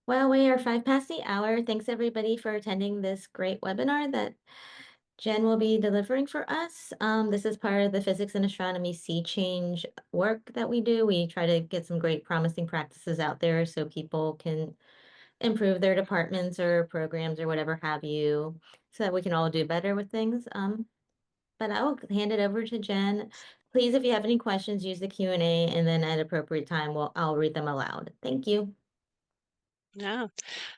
Well, we are 5 past the hour. Thanks everybody for attending this great webinar that Jen will be delivering for us. This is part of the Physics and Astronomy Sea Change work that we do. We try to get some great promising practices out there so people can improve their departments or programs or whatever have you, so that we can all do better with things. But I will hand it over to Jen. Please, if you have any questions, use the Q&A, and then at appropriate time, I'll read them aloud. Thank you. Yeah,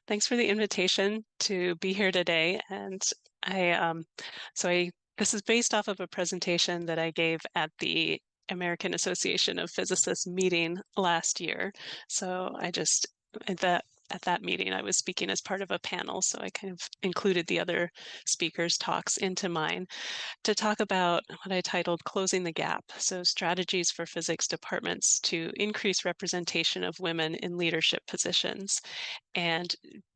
thanks for the invitation to be here today. And I, this is based off of a presentation that I gave at the American Association of Physicists meeting last year. So I just, at that meeting, I was speaking as part of a panel. So I kind of included the other speakers' talks into mine to talk about what I titled Closing the Gap. So strategies for physics departments to increase representation of women in leadership positions. And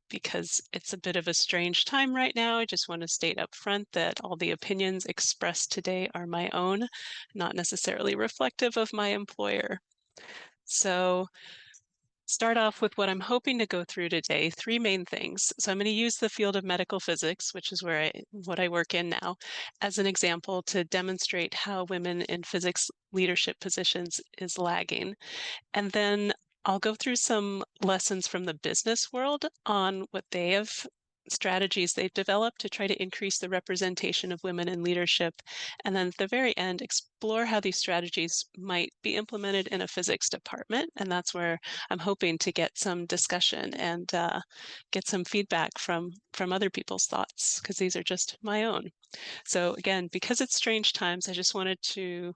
because it's a bit of a strange time right now, I just want to state up front that all the opinions expressed today are my own, not necessarily reflective of my employer. So start off with what I'm hoping to go through today, three main things. So I'm going to use the field of medical physics, which is what I work in now, as an example to demonstrate how women in physics leadership positions is lagging. And then I'll go through some lessons from the business world on what strategies they've developed to try to increase the representation of women in leadership. And then at the very end, explore how these strategies might be implemented in a physics department. And that's where I'm hoping to get some discussion and get some feedback from other people's thoughts, because these are just my own. So again, because it's strange times, I just wanted to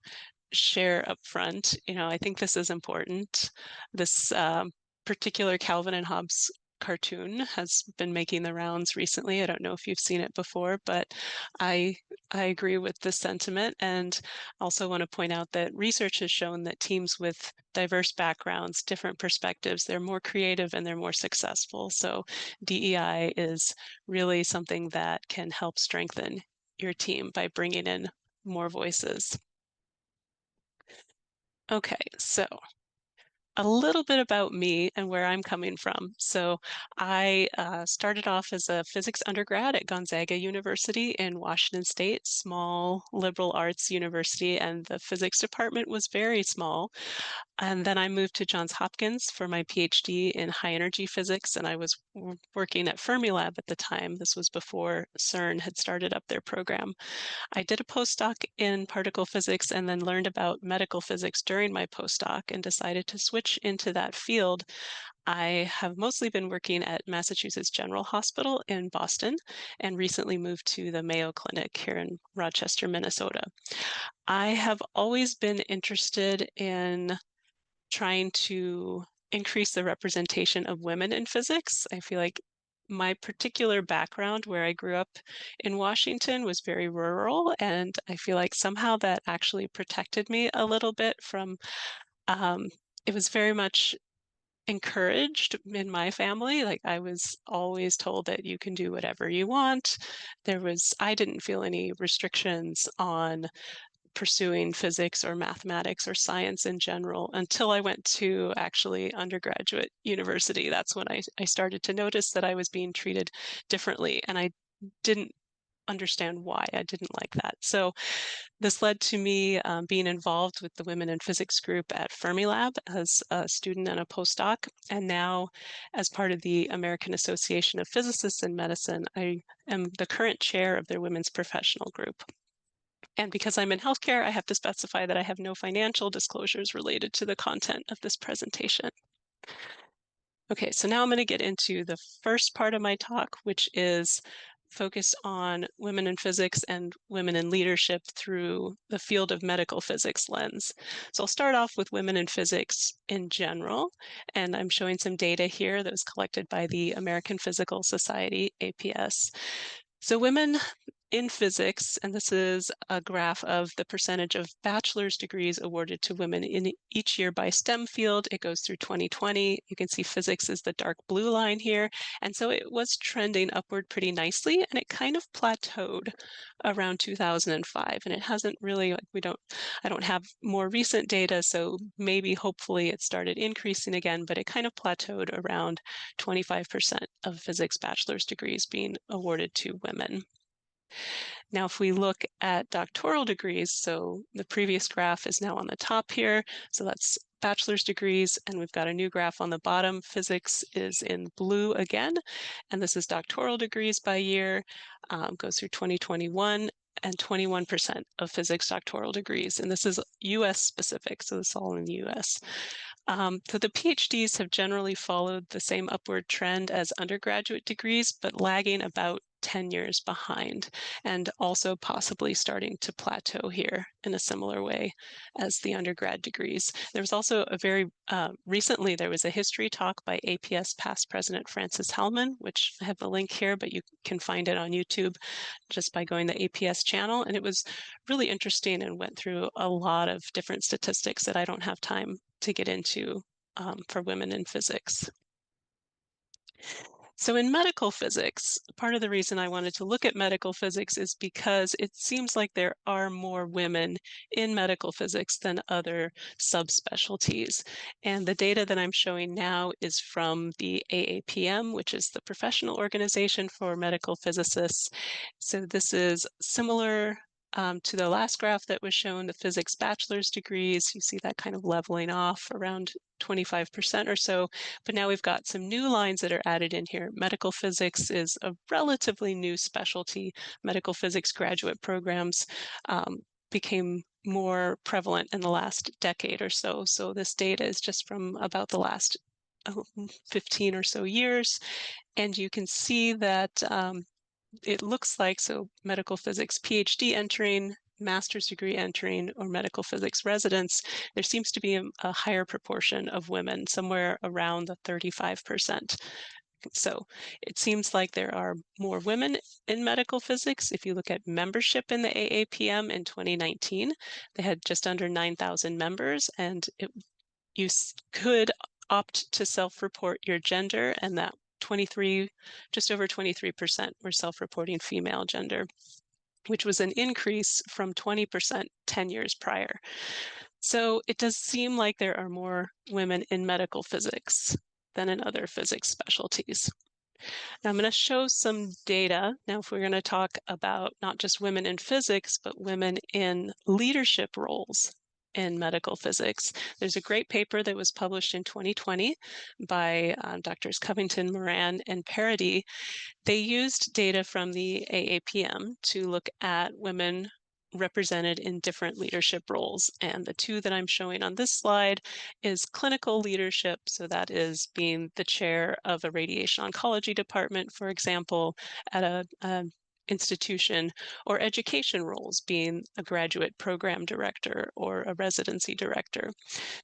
share up front. I think this is important. This particular Calvin and Hobbes cartoon has been making the rounds recently. I don't know if you've seen it before, but I agree with this sentiment, and also want to point out that research has shown that teams with diverse backgrounds, different perspectives, they're more creative and they're more successful. So DEI is really something that can help strengthen your team by bringing in more voices. Okay, so a little bit about me and where I'm coming from. So I started off as a physics undergrad at Gonzaga University in Washington State, small liberal arts university, and the physics department was very small. And then I moved to Johns Hopkins for my PhD in high energy physics, and I was working at Fermilab at the time. This was before CERN had started up their program. I did a postdoc in particle physics and then learned about medical physics during my postdoc and decided to switch into that field. I have mostly been working at Massachusetts General Hospital in Boston and recently moved to the Mayo Clinic here in Rochester, Minnesota. I have always been interested in trying to increase the representation of women in physics. I feel like my particular background, where I grew up in Washington, was very rural, and I feel like somehow that actually protected me a little bit from, it was very much encouraged in my family. Like, I was always told that you can do whatever you want. I didn't feel any restrictions on pursuing physics or mathematics or science in general until I went to actually undergraduate university. That's when I started to notice that I was being treated differently, and I didn't understand why. I didn't like that. So this led to me being involved with the Women in Physics group at Fermilab as a student and a postdoc. And now, as part of the American Association of Physicists in Medicine, I am the current chair of their women's professional group. And because I'm in healthcare, I have to specify that I have no financial disclosures related to the content of this presentation. Okay, so now I'm going to get into the first part of my talk, which is focused on women in physics and women in leadership through the field of medical physics lens. So I'll start off with women in physics in general, and I'm showing some data here that was collected by the American Physical Society, APS. So women in physics, and this is a graph of the percentage of bachelor's degrees awarded to women in each year by STEM field. It goes through 2020. You can see physics is the dark blue line here. And so it was trending upward pretty nicely, and it kind of plateaued around 2005. And it hasn't really, I don't have more recent data, so maybe hopefully it started increasing again, but it kind of plateaued around 25% of physics bachelor's degrees being awarded to women. Now, if we look at doctoral degrees, so the previous graph is now on the top here, so that's bachelor's degrees, and we've got a new graph on the bottom. Physics is in blue again, and this is doctoral degrees by year, goes through 2021, and 21% of physics doctoral degrees, and this is US specific, so this is all in the US. So the PhDs have generally followed the same upward trend as undergraduate degrees, but lagging about 10 years behind, and also possibly starting to plateau here in a similar way as the undergrad degrees. There was also a very recently, there was a history talk by APS past president Francis Hellman, which I have the link here, but you can find it on YouTube just by going to the APS channel. And it was really interesting and went through a lot of different statistics that I don't have time to get into for women in physics. So in medical physics, part of the reason I wanted to look at medical physics is because it seems like there are more women in medical physics than other subspecialties. And the data that I'm showing now is from the AAPM, which is the professional organization for medical physicists. So this is similar to the last graph that was shown, the physics bachelor's degrees. You see that kind of leveling off around 25% or so. But now we've got some new lines that are added in here. Medical physics is a relatively new specialty. Medical physics graduate programs became more prevalent in the last decade or so. So this data is just from about the last 15 or so years. And you can see that it looks like, so medical physics PhD entering, master's degree entering, or medical physics residents, there seems to be a higher proportion of women, somewhere around the 35%. So it seems like there are more women in medical physics. If you look at membership in the AAPM in 2019, they had just under 9,000 members, and you could opt to self-report your gender, and that just over 23% were self-reporting female gender, which was an increase from 20% 10 years prior. So it does seem like there are more women in medical physics than in other physics specialties. Now I'm going to show some data. Now, if we're going to talk about not just women in physics, but women in leadership roles in medical physics, there's a great paper that was published in 2020 by Drs. Covington, Moran, and Parody. They used data from the AAPM to look at women represented in different leadership roles. And the two that I'm showing on this slide is clinical leadership. So that is being the chair of a radiation oncology department, for example, at a institution, or education roles, being a graduate program director or a residency director.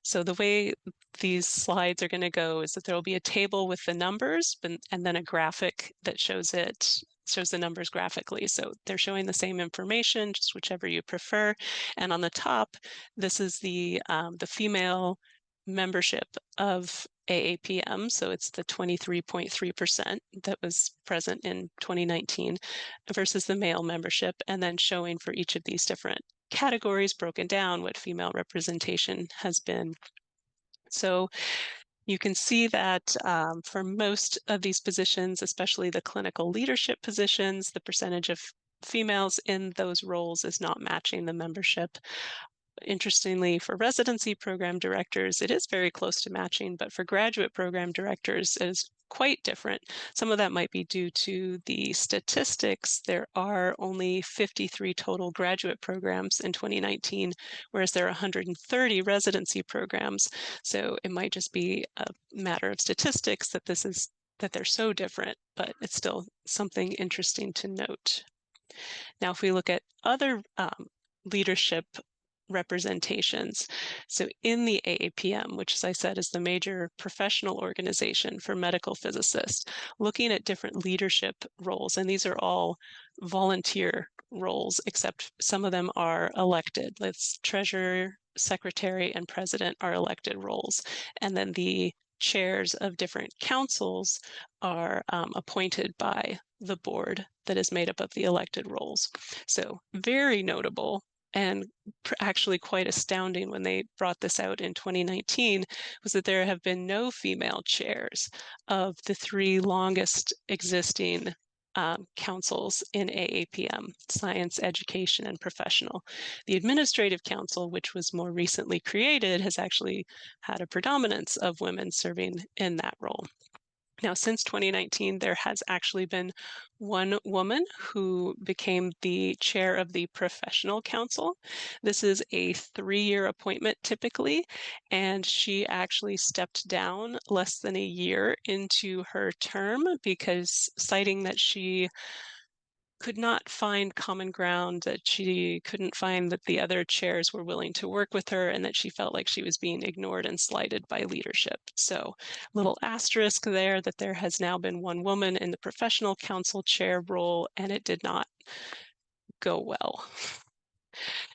So the way these slides are going to go is that there will be a table with the numbers and then a graphic that shows the numbers graphically. So they're showing the same information, just whichever you prefer. And on the top, this is the female membership of AAPM. So it's the 23.3% that was present in 2019 versus the male membership, and then showing for each of these different categories broken down what female representation has been. So you can see that for most of these positions, especially the clinical leadership positions, the percentage of females in those roles is not matching the membership. Interestingly, for residency program directors, it is very close to matching, but for graduate program directors, it is quite different. Some of that might be due to the statistics. There are only 53 total graduate programs in 2019, whereas there are 130 residency programs. So it might just be a matter of statistics that they're so different, but it's still something interesting to note. Now, if we look at other leadership representations. So in the AAPM, which, as I said, is the major professional organization for medical physicists, looking at different leadership roles, and these are all volunteer roles, except some of them are elected. Let's treasurer, secretary, and president are elected roles. And then the chairs of different councils are appointed by the board that is made up of the elected roles. So very notable and actually quite astounding when they brought this out in 2019 was that there have been no female chairs of the three longest existing councils in AAPM, Science, Education, and Professional. The Administrative Council, which was more recently created, has actually had a predominance of women serving in that role. Now, since 2019, there has actually been one woman who became the chair of the Professional Council. This is a 3-year appointment typically, and she actually stepped down less than a year into her term because citing that she could not find common ground, that she couldn't find that the other chairs were willing to work with her, and that she felt like she was being ignored and slighted by leadership. So, little asterisk there that there has now been one woman in the professional council chair role, and it did not go well.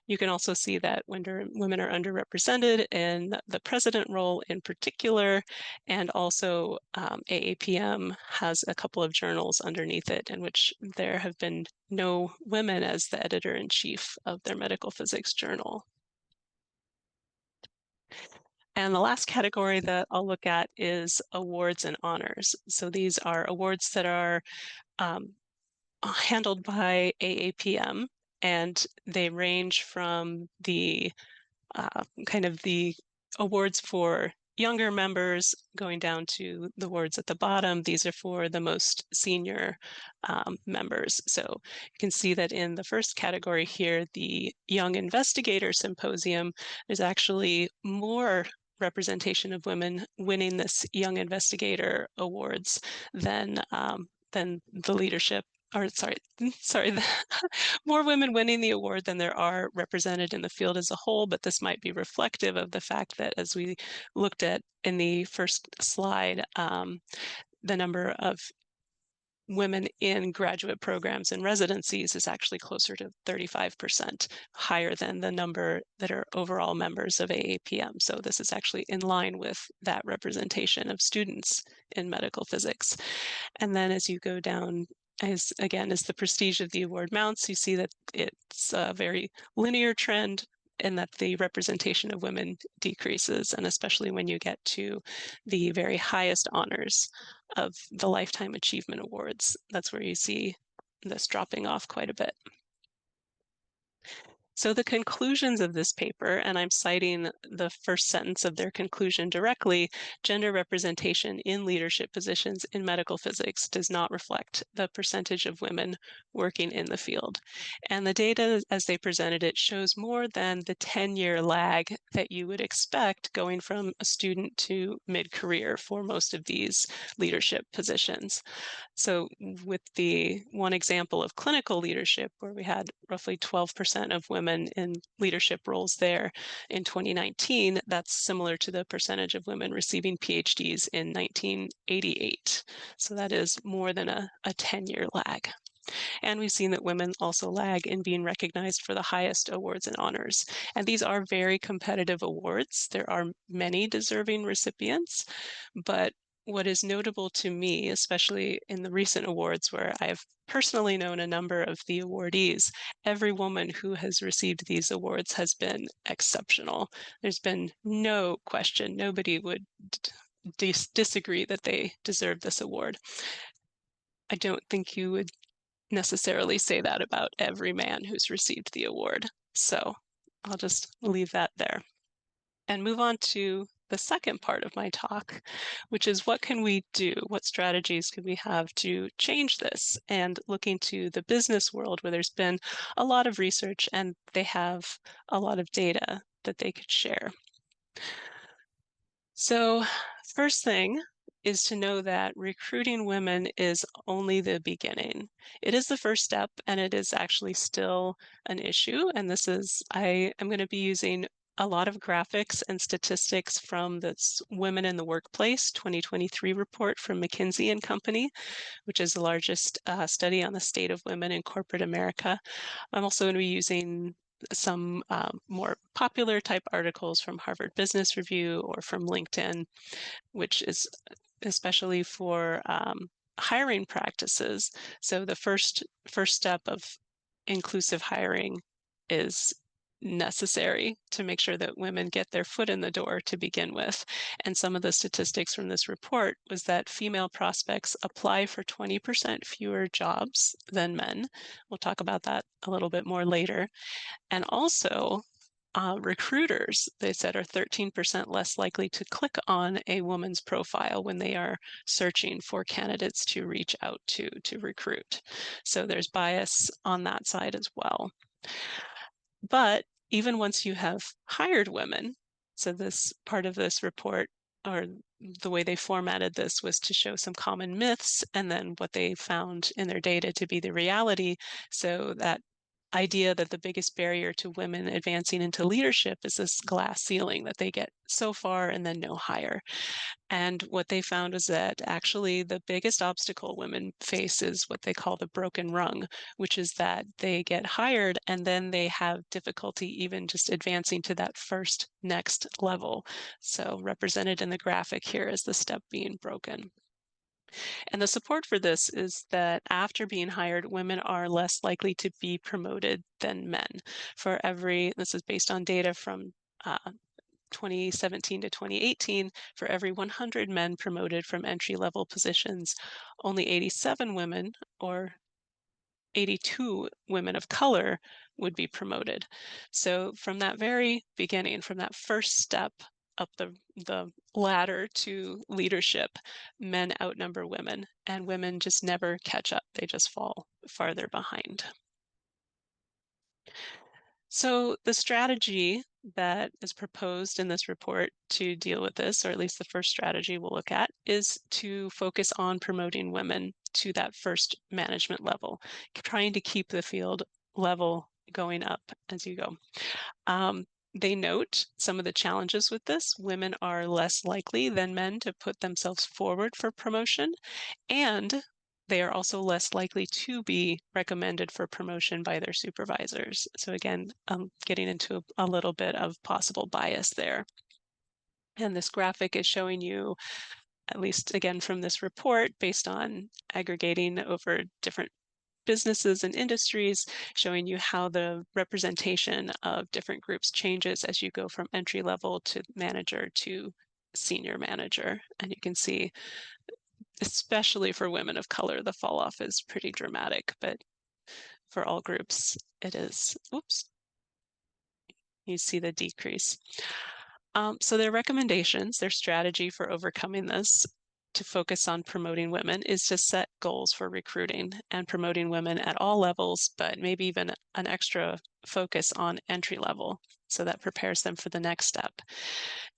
You can also see that women are underrepresented in the president role in particular, and also AAPM has a couple of journals underneath it in which there have been no women as the editor-in-chief of their medical physics journal. And the last category that I'll look at is awards and honors. So these are awards that are um, handled by AAPM, and they range from the kind of the awards for younger members going down to the awards at the bottom. These are for the most senior members. So you can see that in the first category here, the Young Investigator Symposium, there's actually more representation of women winning this Young Investigator Awards than the leadership or sorry, more women winning the award than there are represented in the field as a whole, but this might be reflective of the fact that as we looked at in the first slide, the number of women in graduate programs and residencies is actually closer to 35%, higher than the number that are overall members of AAPM. So this is actually in line with that representation of students in medical physics. And then as you go down, as the prestige of the award mounts, you see that it's a very linear trend and that the representation of women decreases, and especially when you get to the very highest honors of the Lifetime Achievement Awards, that's where you see this dropping off quite a bit. So the conclusions of this paper, and I'm citing the first sentence of their conclusion directly, gender representation in leadership positions in medical physics does not reflect the percentage of women working in the field. And the data as they presented it shows more than the 10-year lag that you would expect going from a student to mid-career for most of these leadership positions. So with the one example of clinical leadership, where we had roughly 12% of women in leadership roles there in 2019, that's similar to the percentage of women receiving PhDs in 1988. So that is more than a 10-year lag. And we've seen that women also lag in being recognized for the highest awards and honors. And these are very competitive awards. There are many deserving recipients, but what is notable to me, especially in the recent awards where I've personally known a number of the awardees, every woman who has received these awards has been exceptional. There's been no question, nobody would disagree that they deserve this award. I don't think you would necessarily say that about every man who's received the award. So I'll just leave that there and move on to the second part of my talk, which is what can we do? What strategies can we have to change this? And looking to the business world where there's been a lot of research and they have a lot of data that they could share. So first thing is to know that recruiting women is only the beginning. It is the first step, and it is actually still an issue. And this is, I am going to be using a lot of graphics and statistics from this Women in the Workplace 2023 report from McKinsey and Company, which is the largest study on the state of women in corporate America. I'm also going to be using some more popular type articles from Harvard Business Review or from LinkedIn, which is especially for hiring practices. So the first step of inclusive hiring is necessary to make sure that women get their foot in the door to begin with. And some of the statistics from this report was that female prospects apply for 20% fewer jobs than men. We'll talk about that a little bit more later. And also, recruiters, they said, are 13% less likely to click on a woman's profile when they are searching for candidates to reach out to recruit. So there's bias on that side as well. But even once you have hired women, so this part of this report, or the way they formatted this, was to show some common myths and then what they found in their data to be the reality. So that idea that the biggest barrier to women advancing into leadership is this glass ceiling, that they get so far and then no higher. And what they found was that actually the biggest obstacle women face is what they call the broken rung, which is that they get hired and then they have difficulty even just advancing to that first next level. So represented in the graphic here is the step being broken. And the support for this is that after being hired, women are less likely to be promoted than men. This is based on data from 2017 to 2018, for every 100 men promoted from entry-level positions, only 87 women or 82 women of color would be promoted. So from that very beginning, from that first step up the ladder to leadership, men outnumber women, and women just never catch up. They just fall farther behind. So the strategy that is proposed in this report to deal with this, or at least the first strategy we'll look at, is to focus on promoting women to that first management level, trying to keep the field level going up as you go. They note some of the challenges with this. Women are less likely than men to put themselves forward for promotion, and they are also less likely to be recommended for promotion by their supervisors. So again, getting into a little bit of possible bias there. And this graphic is showing you, at least again from this report, based on aggregating over different businesses and industries, showing you how the representation of different groups changes as you go from entry level to manager to senior manager. And you can see, especially for women of color, the fall off is pretty dramatic, but for all groups, it is. Oops, you see the decrease. So their recommendations, their strategy for overcoming this, to focus on promoting women, is to set goals for recruiting and promoting women at all levels, but maybe even an extra focus on entry level, so that prepares them for the next step.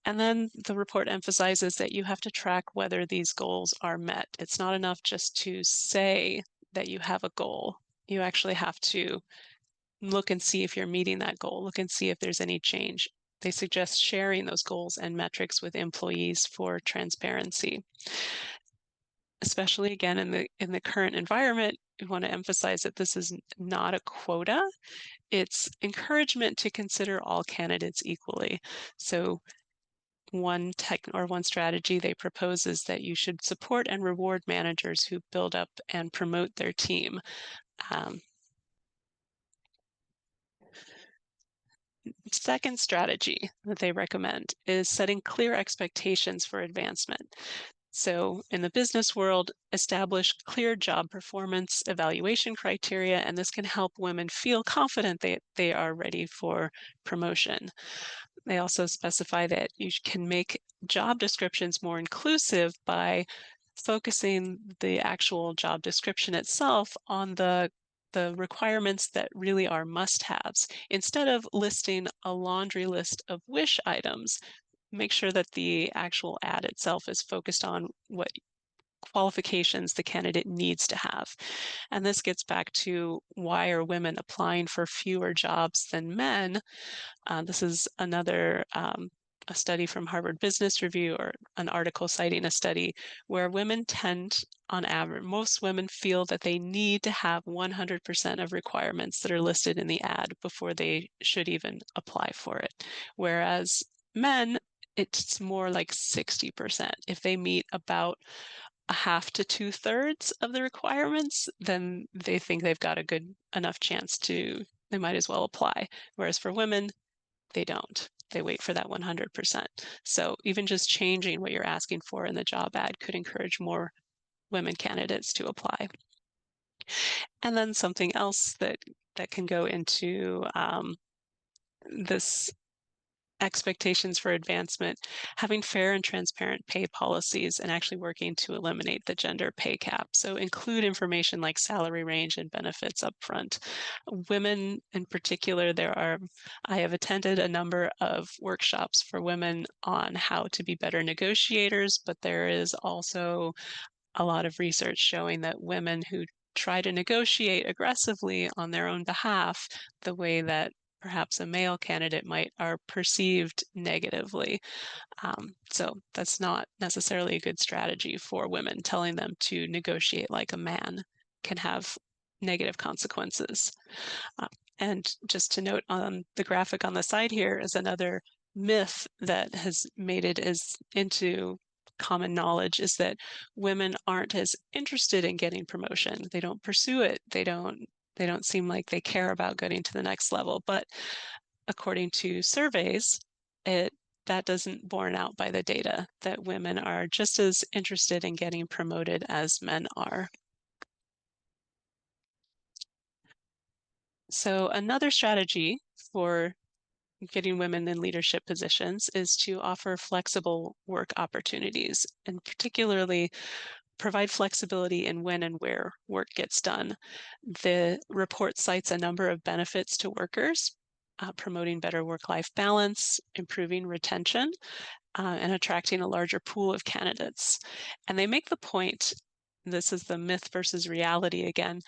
And then the report emphasizes that you have to track whether these goals are met. It's not enough just to say that you have a goal. You actually have to look and see if you're meeting that goal, look and see if there's any change. They suggest sharing those goals and metrics with employees for transparency. Especially again in the current environment, we want to emphasize that this is not a quota. It's encouragement to consider all candidates equally. So one strategy they propose is that you should support and reward managers who build up and promote their team. Second strategy that they recommend is setting clear expectations for advancement. So in the business world, establish clear job performance evaluation criteria, and this can help women feel confident that they are ready for promotion. They also specify that you can make job descriptions more inclusive by focusing the actual job description itself on the requirements that really are must-haves. Instead of listing a laundry list of wish items, make sure that the actual ad itself is focused on what qualifications the candidate needs to have. And this gets back to why are women applying for fewer jobs than men? This is another a study from Harvard Business Review, or an article citing a study where women tend, on average, most women feel that they need to have 100% of requirements that are listed in the ad before they should even apply for it. Whereas men, it's more like 60%. If they meet about a half to two-thirds of the requirements, then they think they've got a good enough chance to, they might as well apply. Whereas for women, they don't. They wait for that 100%. So even just changing what you're asking for in the job ad could encourage more women candidates to apply. And then something else that can go into this expectations for advancement, having fair and transparent pay policies and actually working to eliminate the gender pay gap. So include information like salary range and benefits upfront. Women in particular, I have attended a number of workshops for women on how to be better negotiators, but there is also a lot of research showing that women who try to negotiate aggressively on their own behalf, the way that perhaps a male candidate might, are perceived negatively. So that's not necessarily a good strategy for women. Telling them to negotiate like a man can have negative consequences. Uh, and just to note on the graphic on the side here is another myth that has made it as into common knowledge, is that women aren't as interested in getting promotion. They don't pursue it. They don't seem like they care about getting to the next level. But according to surveys, it that doesn't borne out by the data, that women are just as interested in getting promoted as men are. So another strategy for getting women in leadership positions is to offer flexible work opportunities, and particularly provide flexibility in when and where work gets done. The report cites a number of benefits to workers, promoting better work-life balance, improving retention, and attracting a larger pool of candidates. And they make the point, this is the myth versus reality again,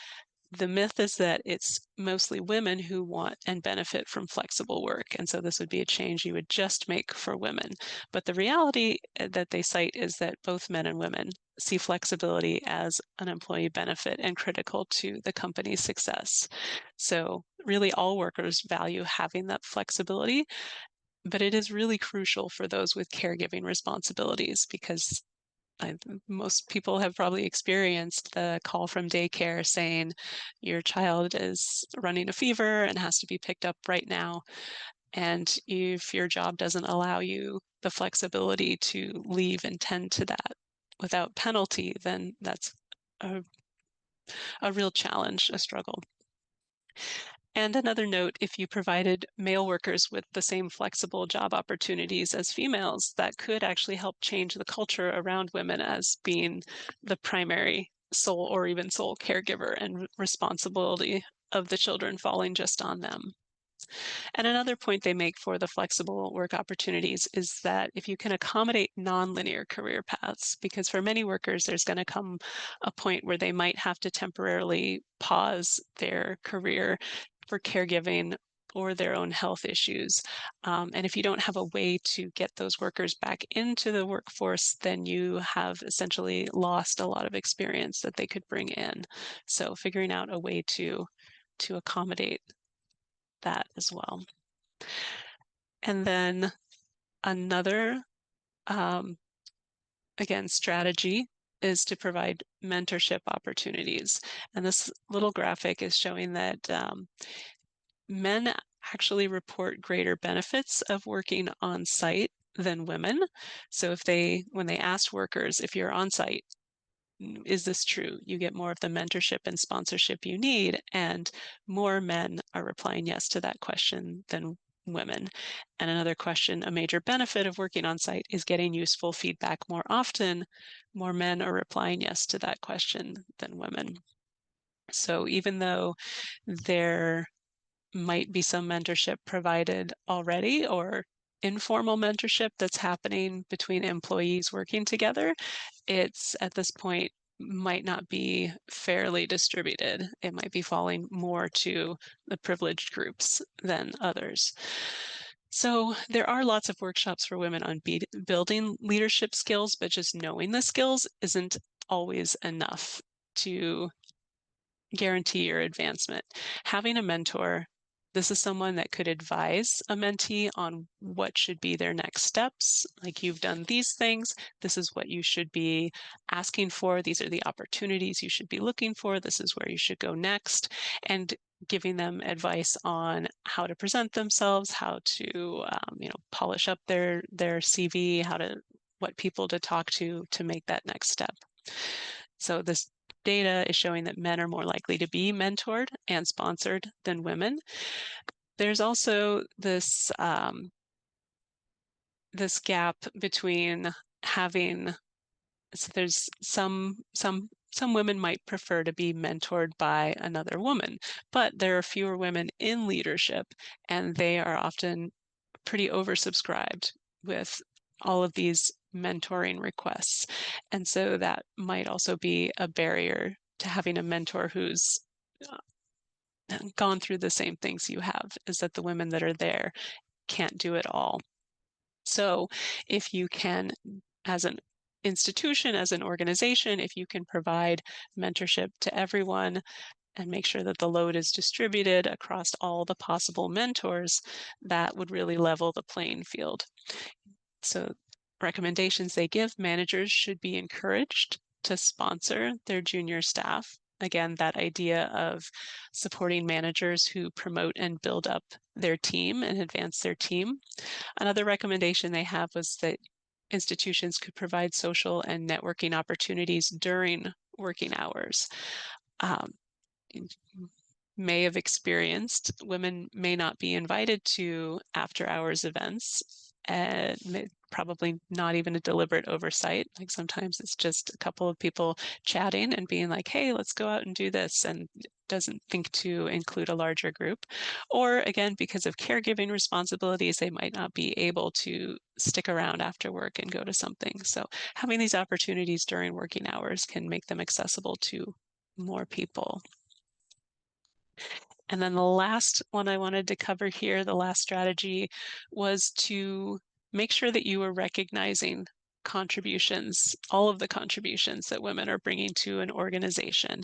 the myth is that it's mostly women who want and benefit from flexible work. And so this would be a change you would just make for women. But the reality that they cite is that both men and women see flexibility as an employee benefit and critical to the company's success. So really all workers value having that flexibility, but it is really crucial for those with caregiving responsibilities, because most people have probably experienced the call from daycare saying your child is running a fever and has to be picked up right now. And if your job doesn't allow you the flexibility to leave and tend to that without penalty, then that's a, a real challenge, a struggle. And another note, if you provided male workers with the same flexible job opportunities as females, that could actually help change the culture around women as being the primary sole or even sole caregiver, and responsibility of the children falling just on them. And another point they make for the flexible work opportunities is that if you can accommodate nonlinear career paths, because for many workers, there's going to come a point where they might have to temporarily pause their career for caregiving or their own health issues. And if you don't have a way to get those workers back into the workforce, then you have essentially lost a lot of experience that they could bring in. So figuring out a way to accommodate that as well. And then another, um, again, strategy is to provide mentorship opportunities. And this little graphic is showing that men actually report greater benefits of working on site than women. So when they asked workers, if you're on site, is this true? You get more of the mentorship and sponsorship you need, and more men are replying yes to that question than women. And another question, a major benefit of working on site is getting useful feedback more often. More men are replying yes to that question than women. So even though there might be some mentorship provided already, or informal mentorship that's happening between employees working together, it's at this point might not be fairly distributed. It might be falling more to the privileged groups than others. So there are lots of workshops for women on building leadership skills, but just knowing the skills isn't always enough to guarantee your advancement. Having a mentor, this is someone that could advise a mentee on what should be their next steps. Like, you've done these things, this is what you should be asking for, these are the opportunities you should be looking for, this is where you should go next, and giving them advice on how to present themselves, how to polish up their CV, what people to talk to make that next step. So this data is showing that men are more likely to be mentored and sponsored than women. There's also this gap between having, so there's some women might prefer to be mentored by another woman, but there are fewer women in leadership, and they are often pretty oversubscribed with all of these mentoring requests. And so that might also be a barrier to having a mentor who's gone through the same things you have, is that the women that are there can't do it all. So if you can, as an institution, as an organization, if you can provide mentorship to everyone and make sure that the load is distributed across all the possible mentors, that would really level the playing field. So recommendations they give: managers should be encouraged to sponsor their junior staff. Again, that idea of supporting managers who promote and build up their team and advance their team. Another recommendation they have was that institutions could provide social and networking opportunities during working hours. Um, may have experienced, women may not be invited to after hours events, and probably not even a deliberate oversight. Like, sometimes it's just a couple of people chatting and being like, hey, let's go out and do this, and doesn't think to include a larger group. Or again, because of caregiving responsibilities, they might not be able to stick around after work and go to something. So having these opportunities during working hours can make them accessible to more people. And then the last one I wanted to cover here, the last strategy, was to make sure that you are recognizing contributions, all of the contributions that women are bringing to an organization.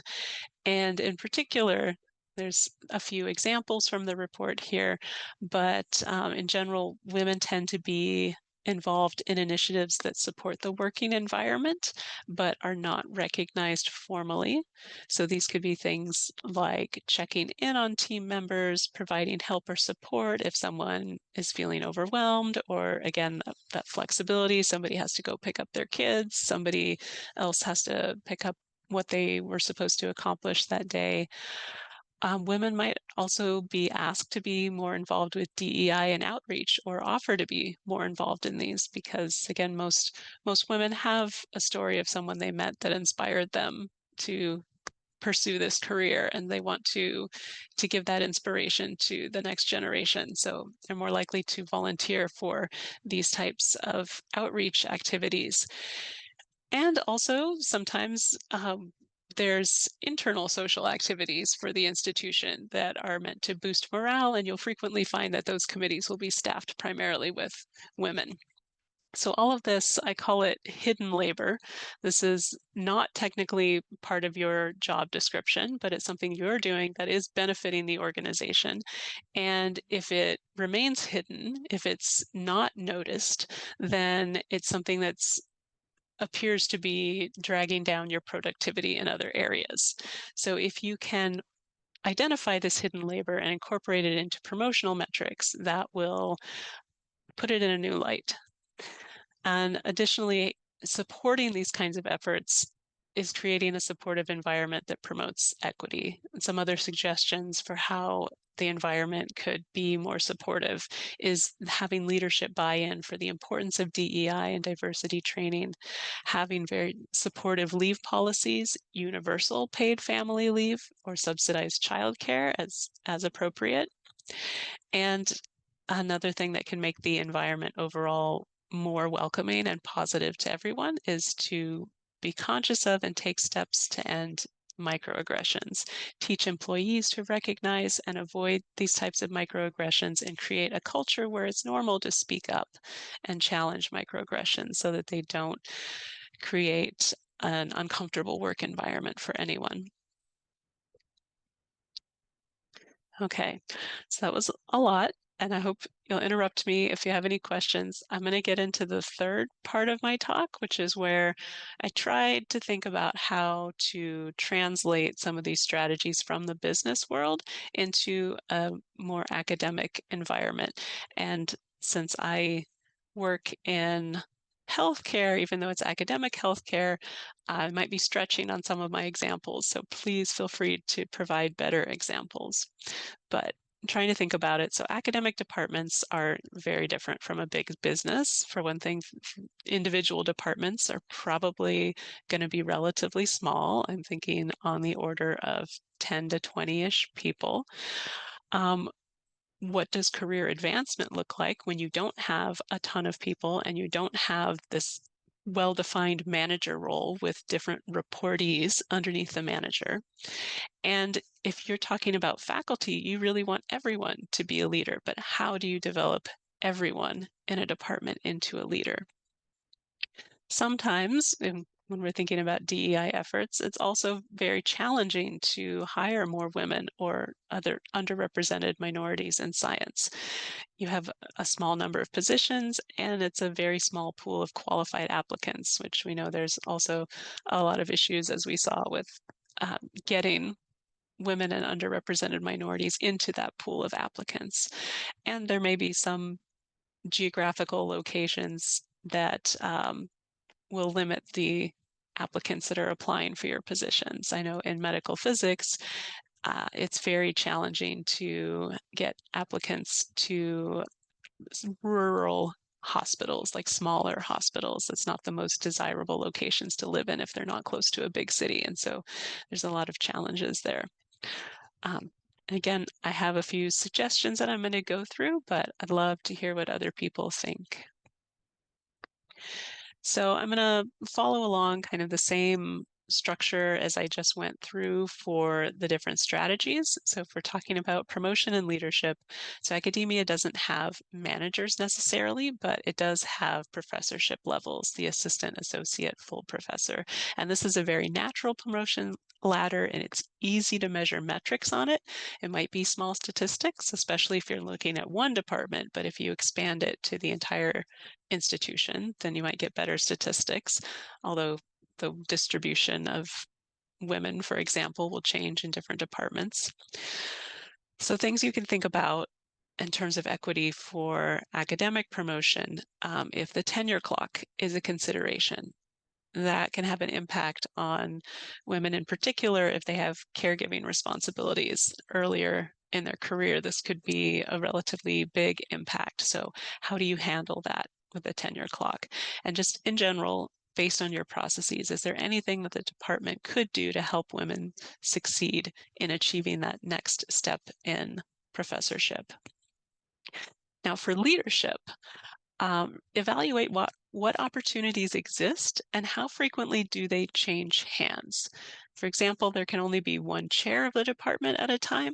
And in particular, there's a few examples from the report here, but in general, women tend to be involved in initiatives that support the working environment, but are not recognized formally. So these could be things like checking in on team members, providing help or support if someone is feeling overwhelmed, or again, that flexibility. Somebody has to go pick up their kids, somebody else has to pick up what they were supposed to accomplish that day. Women might also be asked to be more involved with DEI and outreach, or offer to be more involved in these, because again, most women have a story of someone they met that inspired them to pursue this career, and they want to give that inspiration to the next generation. So they're more likely to volunteer for these types of outreach activities. And also sometimes there's internal social activities for the institution that are meant to boost morale, and you'll frequently find that those committees will be staffed primarily with women. So all of this, I call it hidden labor. This is not technically part of your job description, but it's something you're doing that is benefiting the organization. And if it remains hidden, if it's not noticed, then it's something that's appears to be dragging down your productivity in other areas. So if you can identify this hidden labor and incorporate it into promotional metrics, that will put it in a new light. And additionally, supporting these kinds of efforts is creating a supportive environment that promotes equity. And some other suggestions for how the environment could be more supportive is having leadership buy-in for the importance of DEI and diversity training, having very supportive leave policies, universal paid family leave or subsidized childcare as appropriate, and Another thing that can make the environment overall more welcoming and positive to everyone is to be conscious of and take steps to end microaggressions. Teach employees to recognize and avoid these types of microaggressions and create a culture where it's normal to speak up and challenge microaggressions so that they don't create an uncomfortable work environment for anyone. Okay, so that was a lot, and I hope you'll interrupt me if you have any questions. I'm going to get into the third part of my talk, which is where I tried to think about how to translate some of these strategies from the business world into a more academic environment. And since I work in healthcare, even though it's academic healthcare, I might be stretching on some of my examples, so please feel free to provide better examples. But trying to think about it, so academic departments are very different from a big business. For one thing, individual departments are probably going to be relatively small. I'm thinking on the order of 10 to 20-ish people. What does career advancement look like when you don't have a ton of people and you don't have this well-defined manager role with different reportees underneath the manager? And if you're talking about faculty, you really want everyone to be a leader, but how do you develop everyone in a department into a leader? Sometimes, when we're thinking about DEI efforts, it's also very challenging to hire more women or other underrepresented minorities in science. You have a small number of positions, and it's a very small pool of qualified applicants, which we know there's also a lot of issues, as we saw, with getting women and underrepresented minorities into that pool of applicants. And there may be some geographical locations that will limit the applicants that are applying for your positions. I know in medical physics, it's very challenging to get applicants to rural hospitals, like smaller hospitals. That's not the most desirable locations to live in if they're not close to a big city. And so there's a lot of challenges there. Again, I have a few suggestions that I'm going to go through, but I'd love to hear what other people think. So I'm going to follow along kind of the same structure as I just went through for the different strategies. So if we're talking about promotion and leadership, so academia doesn't have managers necessarily, but it does have professorship levels, the assistant, associate, full professor. And this is a very natural promotion ladder, and it's easy to measure metrics on it. It might be small statistics, especially if you're looking at one department, but if you expand it to the entire institution, then you might get better statistics, although the distribution of women, for example, will change in different departments. So things you can think about in terms of equity for academic promotion, if the tenure clock is a consideration, that can have an impact on women in particular if they have caregiving responsibilities earlier in their career. This could be a relatively big impact. So how do you handle that with a tenure clock? And just in general, based on your processes, is there anything that the department could do to help women succeed in achieving that next step in professorship? Now, for leadership, evaluate what opportunities exist and how frequently do they change hands. For example, there can only be one chair of the department at a time,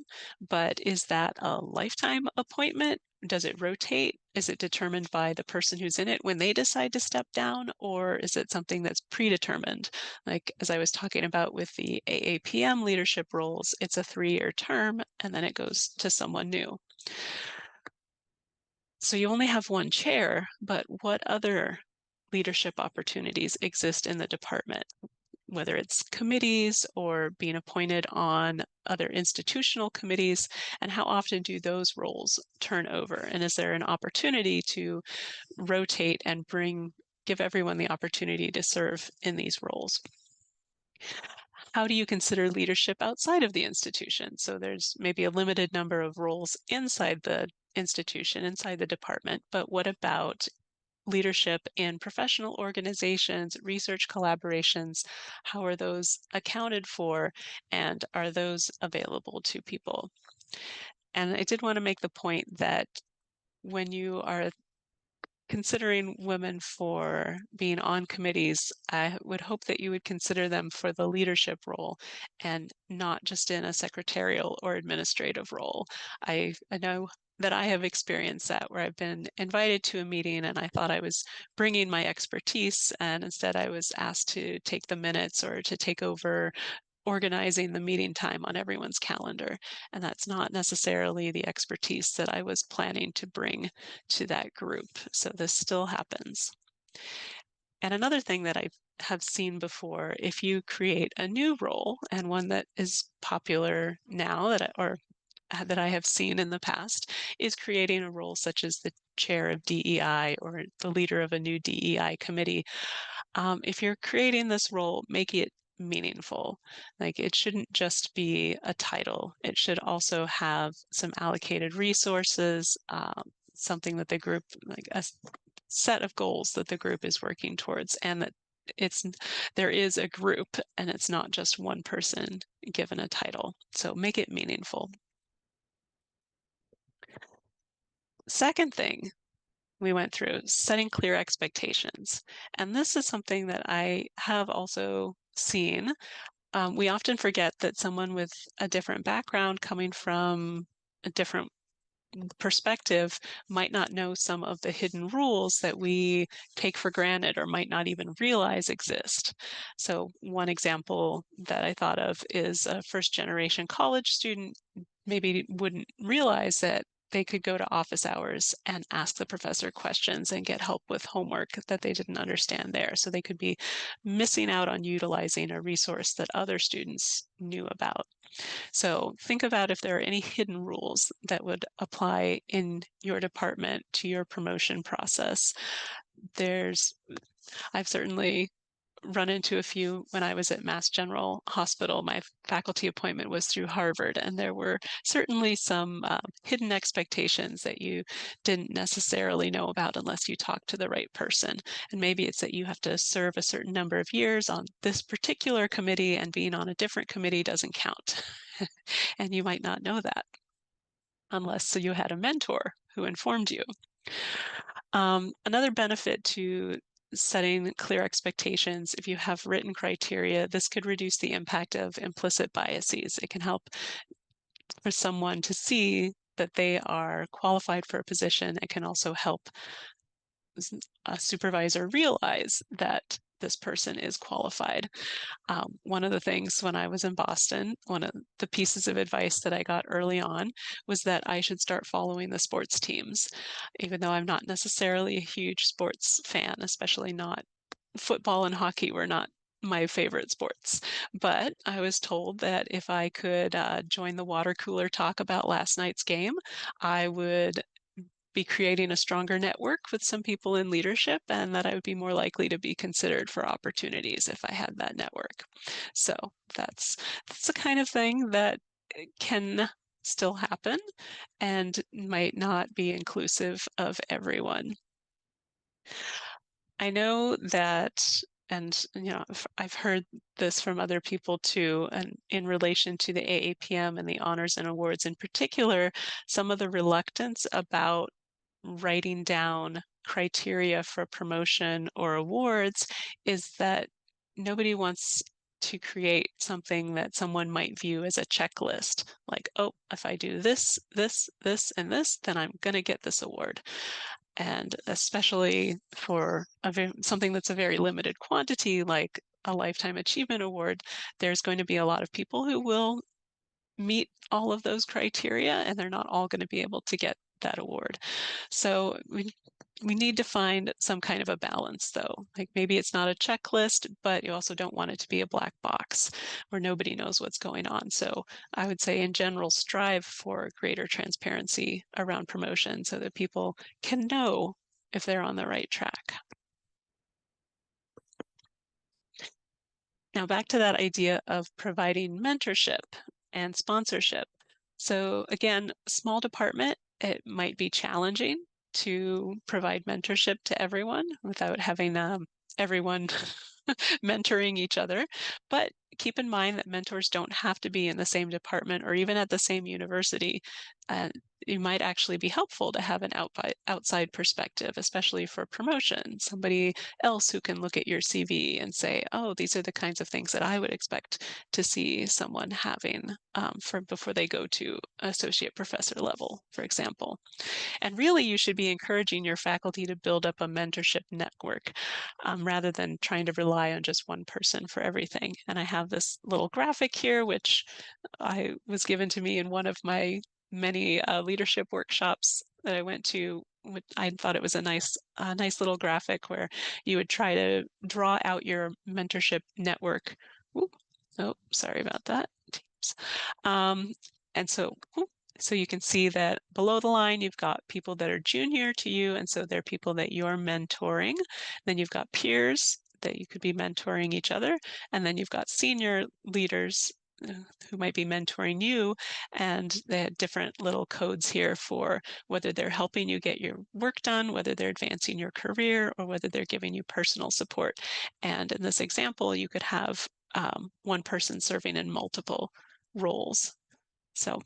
but is that a lifetime appointment? Does it rotate? Is it determined by the person who's in it when they decide to step down, or is it something that's predetermined? Like, as I was talking about with the AAPM leadership roles, it's a 3-year term and then it goes to someone new. So you only have one chair, but what other leadership opportunities exist in the department, whether it's committees or being appointed on other institutional committees, and how often do those roles turn over? And is there an opportunity to rotate and give everyone the opportunity to serve in these roles? How do you consider leadership outside of the institution? So there's maybe a limited number of roles inside the institution, inside the department, but what about leadership in professional organizations, research collaborations? How are those accounted for, and are those available to people? And I did want to make the point that when you are considering women for being on committees, I would hope that you would consider them for the leadership role and not just in a secretarial or administrative role. I know that I have experienced that where I've been invited to a meeting and I thought I was bringing my expertise, and instead I was asked to take the minutes or to take over organizing the meeting time on everyone's calendar. And that's not necessarily the expertise that I was planning to bring to that group. So this still happens. And another thing that I have seen before, if you create a new role and one that is popular now that I have seen in the past, is creating a role such as the chair of DEI or the leader of a new DEI committee. If you're creating this role, make it meaningful. Like it shouldn't just be a title. It should also have some allocated resources, something that the group, like set of goals that the group is working towards, and that it's there is a group and it's not just one person given a title. So make it meaningful. Second thing we went through, setting clear expectations. And this is something that I have also seen. We often forget that someone with a different background coming from a different perspective might not know some of the hidden rules that we take for granted or might not even realize exist. So one example that I thought of is a first generation college student maybe wouldn't realize that they could go to office hours and ask the professor questions and get help with homework that they didn't understand there. So they could be missing out on utilizing a resource that other students knew about. So think about if there are any hidden rules that would apply in your department to your promotion process. There's, I've certainly run into a few when I was at Mass General Hospital. My faculty appointment was through Harvard, and there were certainly some hidden expectations that you didn't necessarily know about unless you talked to the right person. And maybe it's that you have to serve a certain number of years on this particular committee, and being on a different committee doesn't count. And you might not know that unless you had a mentor who informed you. Another benefit to setting clear expectations, if you have written criteria, this could reduce the impact of implicit biases. It can help for someone to see that they are qualified for a position. It can also help a supervisor realize that this person is qualified. One of the things when I was in Boston, one of the pieces of advice that I got early on was that I should start following the sports teams, even though I'm not necessarily a huge sports fan, especially not football and hockey were not my favorite sports. But I was told that if I could join the water cooler talk about last night's game, I would be creating a stronger network with some people in leadership, and that I would be more likely to be considered for opportunities if I had that network. So that's the kind of thing that can still happen and might not be inclusive of everyone. I know that, and I've heard this from other people too, and in relation to the AAPM and the honors and awards in particular, some of the reluctance about writing down criteria for promotion or awards is that nobody wants to create something that someone might view as a checklist. Like, oh, if I do this, this, this, and this, then I'm going to get this award. And especially for something that's a very limited quantity, like a Lifetime Achievement Award, there's going to be a lot of people who will meet all of those criteria, and they're not all going to be able to get that award. So we need to find some kind of a balance, though. Like maybe it's not a checklist, but you also don't want it to be a black box where nobody knows what's going on. So I would say in general, strive for greater transparency around promotion so that people can know if they're on the right track. Now back to that idea of providing mentorship and sponsorship. So again, small department, it might be challenging to provide mentorship to everyone without having everyone mentoring each other. But keep in mind that mentors don't have to be in the same department or even at the same university. Uh, it might actually be helpful to have an outside perspective, especially for promotion. Somebody else who can look at your CV and say, "Oh, these are the kinds of things that I would expect to see someone having for before they go to associate professor level," for example. And really, you should be encouraging your faculty to build up a mentorship network rather than trying to rely on just one person for everything. And I have this little graphic here, which I was given to me in one of my many leadership workshops that I went to. I thought it was a nice little graphic where you would try to draw out your mentorship network. Ooh, oh, sorry about that. Teams. Um, and so you can see that below the line, you've got people that are junior to you, and so they're people that you're mentoring. Then you've got peers that you could be mentoring each other, and then you've got senior leaders uh, who might be mentoring you, and they had different little codes here for whether they're helping you get your work done, whether they're advancing your career, or whether they're giving you personal support. And in this example, you could have one person serving in multiple roles. So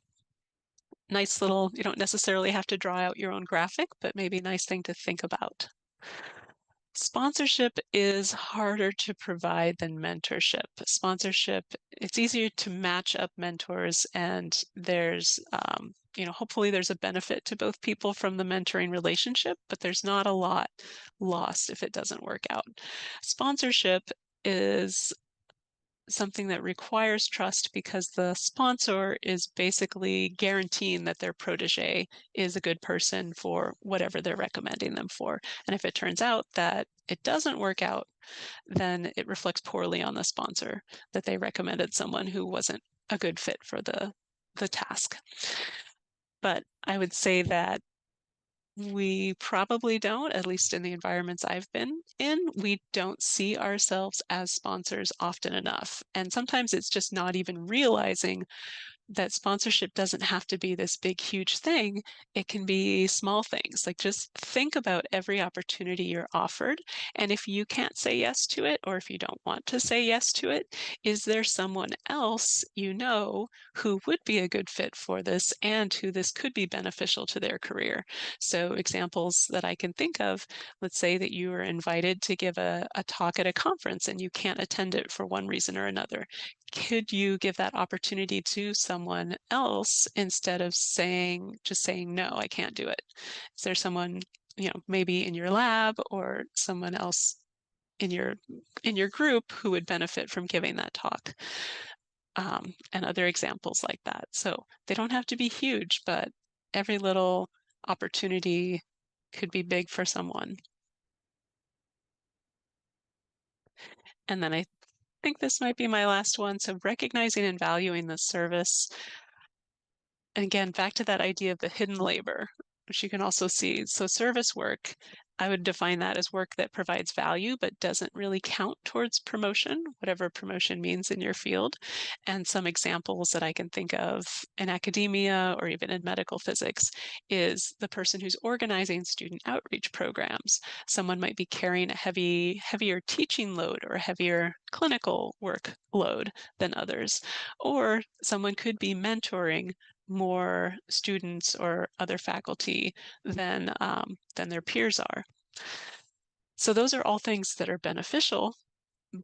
nice little, you don't necessarily have to draw out your own graphic, but maybe a nice thing to think about. Sponsorship is harder to provide than mentorship. Sponsorship, it's easier to match up mentors, and hopefully there's a benefit to both people from the mentoring relationship, but there's not a lot lost if it doesn't work out. Sponsorship is something that requires trust because the sponsor is basically guaranteeing that their protege is a good person for whatever they're recommending them for. And if it turns out that it doesn't work out, then it reflects poorly on the sponsor that they recommended someone who wasn't a good fit for the task. But I would say that we probably don't, at least in the environments I've been in, we don't see ourselves as sponsors often enough. And sometimes it's just not even realizing that sponsorship doesn't have to be this big, huge thing. It can be small things. Like just think about every opportunity you're offered. And if you can't say yes to it, or if you don't want to say yes to it, is there someone else you know who would be a good fit for this and who this could be beneficial to their career? So, examples that I can think of, let's say that you were invited to give a talk at a conference and you can't attend it for one reason or another. Could you give that opportunity to someone else instead of just saying, no, I can't do it? Is there someone, maybe in your lab or someone else in your group who would benefit from giving that talk? And other examples like that. So they don't have to be huge, but every little opportunity could be big for someone. And then I think this might be my last one. So recognizing and valuing the service. And again, back to that idea of the hidden labor, which you can also see. So service work, I would define that as work that provides value but doesn't really count towards promotion, whatever promotion means in your field. And some examples that I can think of in academia or even in medical physics is the person who's organizing student outreach programs. Someone might be carrying a heavier teaching load or a heavier clinical workload than others. Or someone could be mentoring more students or other faculty than their peers are. So those are all things that are beneficial,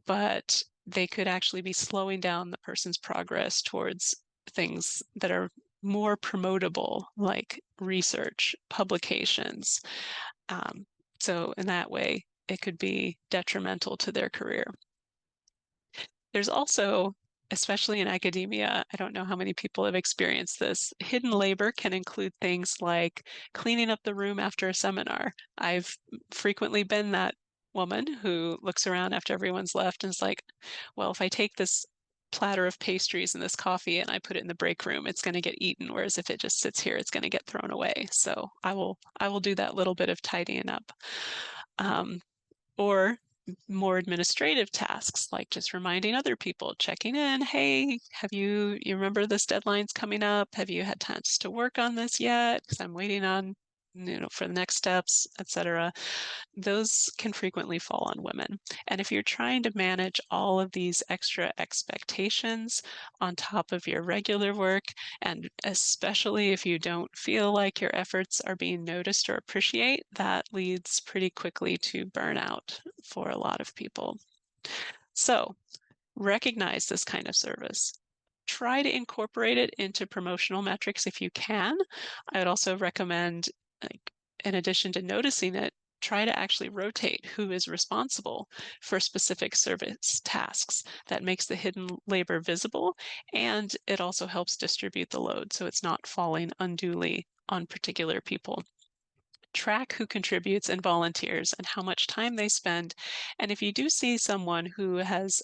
but they could actually be slowing down the person's progress towards things that are more promotable, like research, publications. Um, so in that way, it could be detrimental to their career. There's also, especially in academia, I don't know how many people have experienced this. Hidden labor can include things like cleaning up the room after a seminar. I've frequently been that woman who looks around after everyone's left and is like, well, if I take this platter of pastries and this coffee and I put it in the break room, it's going to get eaten. Whereas if it just sits here, it's going to get thrown away. So I will do that little bit of tidying up. Um, or more administrative tasks like just reminding other people, checking in, hey, you remember this deadline's coming up? Have you had chance to work on this yet? Because I'm waiting on for the next steps, etc., those can frequently fall on women. And if you're trying to manage all of these extra expectations on top of your regular work, and especially if you don't feel like your efforts are being noticed or appreciated, that leads pretty quickly to burnout for a lot of people. So recognize this kind of service. Try to incorporate it into promotional metrics if you can. I would also recommend, like, in addition to noticing it, try to actually rotate who is responsible for specific service tasks. That makes the hidden labor visible, and it also helps distribute the load so it's not falling unduly on particular people. Track who contributes and volunteers and how much time they spend. And if you do see someone who has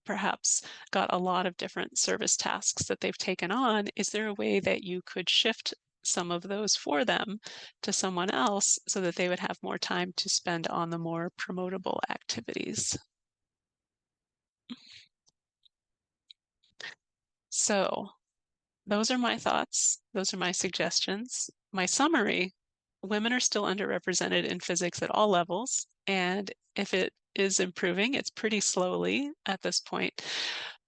perhaps got a lot of different service tasks that they've taken on, is there a way that you could shift some of those for them to someone else so that they would have more time to spend on the more promotable activities? So, those are my thoughts. Those are my suggestions. My summary: women are still underrepresented in physics at all levels. And if it is improving, it's pretty slowly at this point.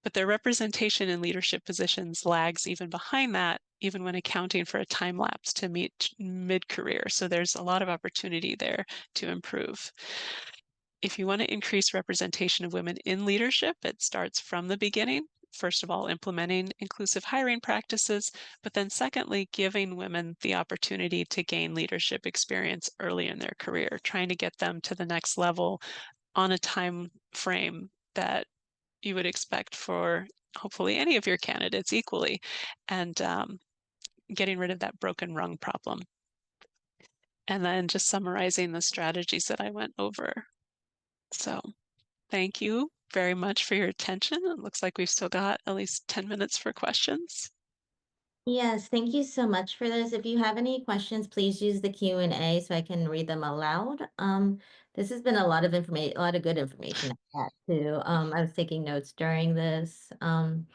But their representation in leadership positions lags even behind that, even when accounting for a time lapse to meet mid career. So there's a lot of opportunity there to improve. If you want to increase representation of women in leadership, it starts from the beginning. First of all, implementing inclusive hiring practices, but then secondly, giving women the opportunity to gain leadership experience early in their career, trying to get them to the next level on a time frame that you would expect for hopefully any of your candidates equally, and getting rid of that broken rung problem. And then just summarizing the strategies that I went over. So thank you very much for your attention. It looks like we've still got at least 10 minutes for questions. Yes, thank you so much for this. If you have any questions, please use the Q&A so I can read them aloud. This has been a lot of information, a lot of good information I had too. I was taking notes during this. One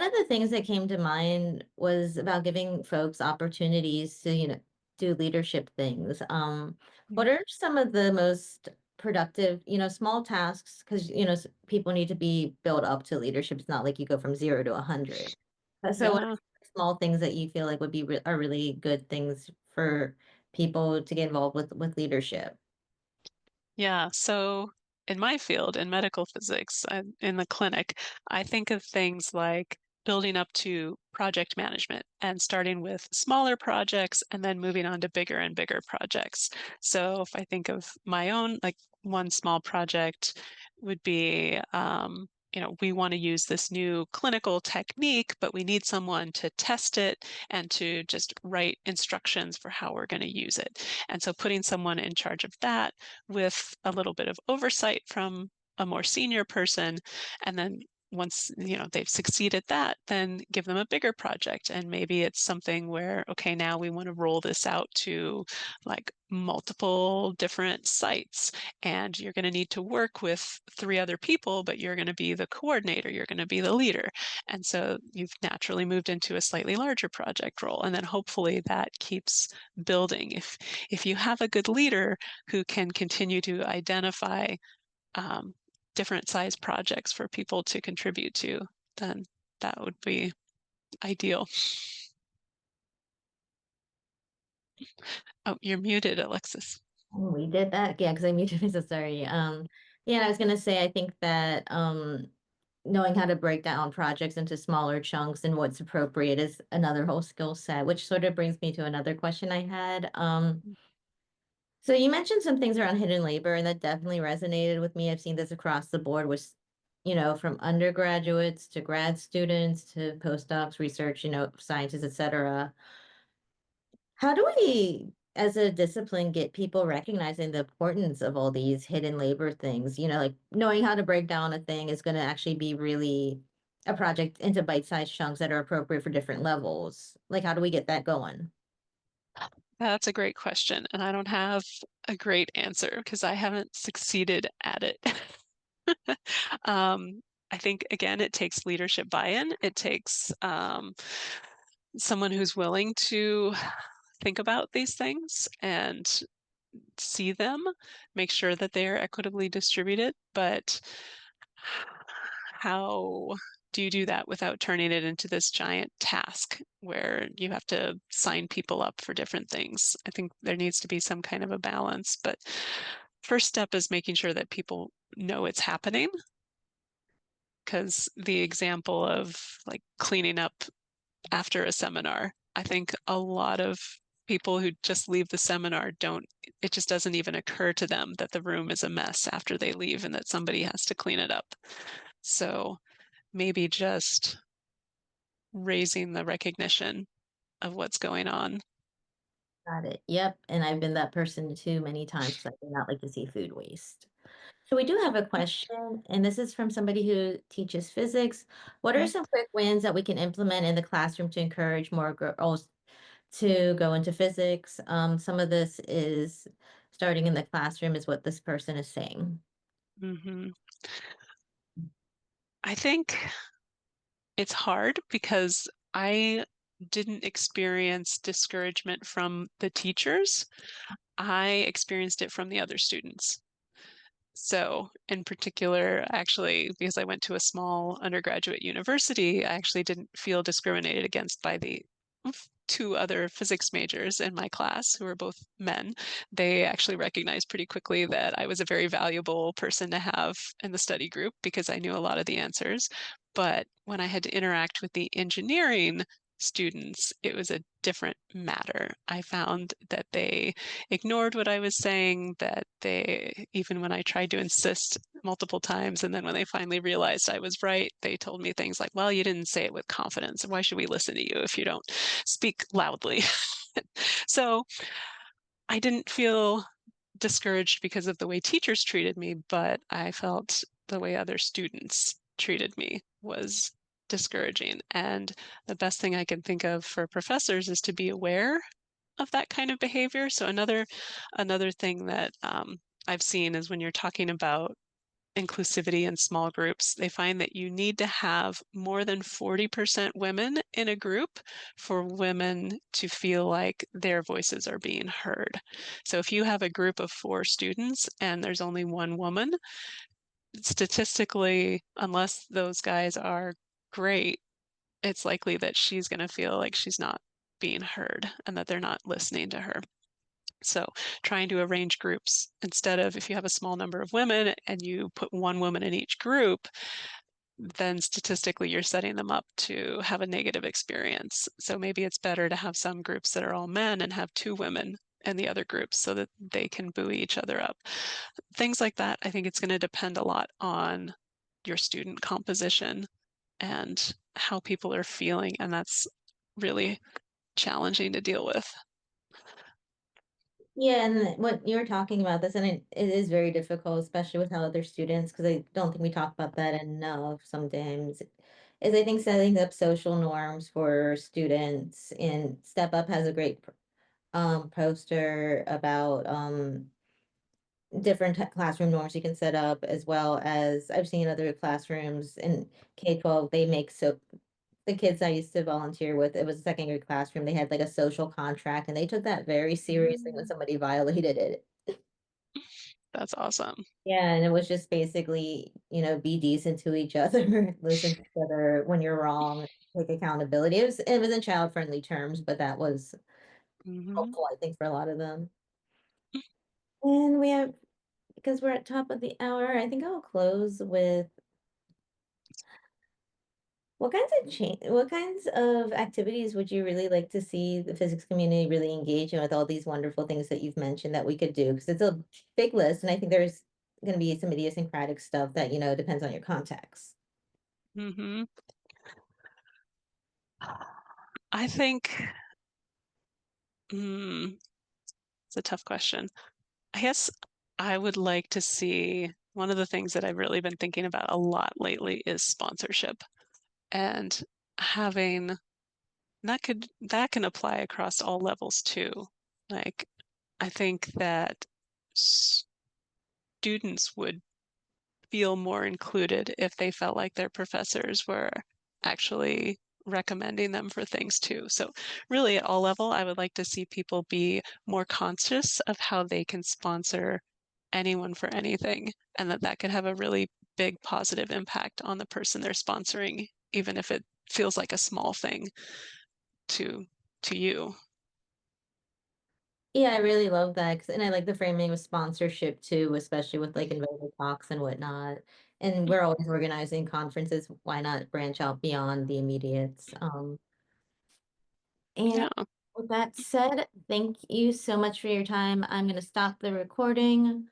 of the things that came to mind was about giving folks opportunities to, do leadership things. Mm. What are some of the most productive, small tasks? Because, people need to be built up to leadership. It's not like you go from 0 to 100. So what are Yeah. some small things that you feel like would be are really good things for people to get involved with leadership? Yeah. So in my field, in medical physics, in the clinic, I think of things like building up to project management and starting with smaller projects and then moving on to bigger and bigger projects. So if I think of my own, like one small project would be, we want to use this new clinical technique, but we need someone to test it and to just write instructions for how we're going to use it. And so putting someone in charge of that with a little bit of oversight from a more senior person, and then once they've succeeded that, then give them a bigger project. And maybe it's something where, okay, now we want to roll this out to like multiple different sites, and you're going to need to work with 3 other people, but you're going to be the coordinator, you're going to be the leader. And so you've naturally moved into a slightly larger project role, and then hopefully that keeps building. If you have a good leader who can continue to identify um, different size projects for people to contribute to, then that would be ideal. Oh, you're muted, Alexis. Oh, we did that. Yeah, because I muted myself. Sorry. Yeah, and I was gonna say I think that knowing how to break down projects into smaller chunks and what's appropriate is another whole skill set, which sort of brings me to another question I had. So you mentioned some things around hidden labor, and that definitely resonated with me. I've seen this across the board with, from undergraduates to grad students to postdocs, research, scientists, et cetera. How do we, as a discipline, get people recognizing the importance of all these hidden labor things? Like knowing how to break down a thing is going to actually be really a project into bite-sized chunks that are appropriate for different levels. Like, how do we get that going? That's a great question, and I don't have a great answer because I haven't succeeded at it. um, I think again, it takes leadership buy-in. It takes someone who's willing to think about these things and see them, make sure that they are equitably distributed, but how do you do that without turning it into this giant task where you have to sign people up for different things? I think there needs to be some kind of a balance, but first step is making sure that people know it's happening, because the example of like cleaning up after a seminar, I think a lot of people who just leave the seminar don't, it just doesn't even occur to them that the room is a mess after they leave and that somebody has to clean it up. So maybe just raising the recognition of what's going on. Got it. Yep. And I've been that person too many times because I do not like to see food waste. So we do have a question, and this is from somebody who teaches physics. What are Mhm. some quick wins that we can implement in the classroom to encourage more girls to go into physics? Some of this is starting in the classroom, is what this person is saying. Mhm. I think it's hard because I didn't experience discouragement from the teachers. I experienced it from the other students. So, in particular, actually, because I went to a small undergraduate university, I actually didn't feel discriminated against by the two other physics majors in my class who were both men. They actually recognized pretty quickly that I was a very valuable person to have in the study group because I knew a lot of the answers. But when I had to interact with the engineering students, it was a different matter. I found that they ignored what I was saying, that they, even when I tried to insist multiple times, and then when they finally realized I was right, they told me things like, well, you didn't say it with confidence. Why should we listen to you if you don't speak loudly? So I didn't feel discouraged because of the way teachers treated me, but I felt the way other students treated me was discouraging. And the best thing I can think of for professors is to be aware of that kind of behavior. So another thing that I've seen is when you're talking about inclusivity in small groups, they find that you need to have more than 40% women in a group for women to feel like their voices are being heard. So if you have a group of 4 students and there's only one woman, statistically, unless those guys are great, it's likely that she's going to feel like she's not being heard and that they're not listening to her. So trying to arrange groups instead of, if you have a small number of women and you put one woman in each group, then statistically you're setting them up to have a negative experience. So maybe it's better to have some groups that are all men and have 2 women in the other groups so that they can buoy each other up. Things like that. I think it's going to depend a lot on your student composition and how people are feeling. And that's really challenging to deal with. Yeah, and what you're talking about this, and it is very difficult, especially with how other students, because I don't think we talk about that enough sometimes, is I think setting up social norms for students. And Step Up has a great poster about different classroom norms you can set up, as well as I've seen other classrooms in K-12, they make so the kids I used to volunteer with, it was a second grade classroom, they had like a social contract and they took that very seriously when Mm, somebody violated it. that's awesome. Yeah, and it was just basically, be decent to each other, listen to each other when you're wrong, take accountability. It was in child-friendly terms, but that was Hmm. helpful, I think, for a lot of them. And we have, because we're at top of the hour, I think I'll close with what kinds of activities would you really like to see the physics community really engage in with all these wonderful things that you've mentioned that we could do? Because it's a big list, and I think there's going to be some idiosyncratic stuff that, depends on your context. Hmm. I think mm, it's a tough question. I guess I would like to see, one of the things that I've really been thinking about a lot lately is sponsorship, and having that can apply across all levels too. Like I think that students would feel more included if they felt like their professors were actually recommending them for things too. So really at all level, I would like to see people be more conscious of how they can sponsor anyone for anything, and that that could have a really big positive impact on the person they're sponsoring, even if it feels like a small thing to you. Yeah, I really love that, and I like the framing with sponsorship too, especially with like invited talks and whatnot. And we're always organizing conferences. Why not branch out beyond the immediates? And Yeah. with that said, thank you so much for your time. I'm going to stop the recording.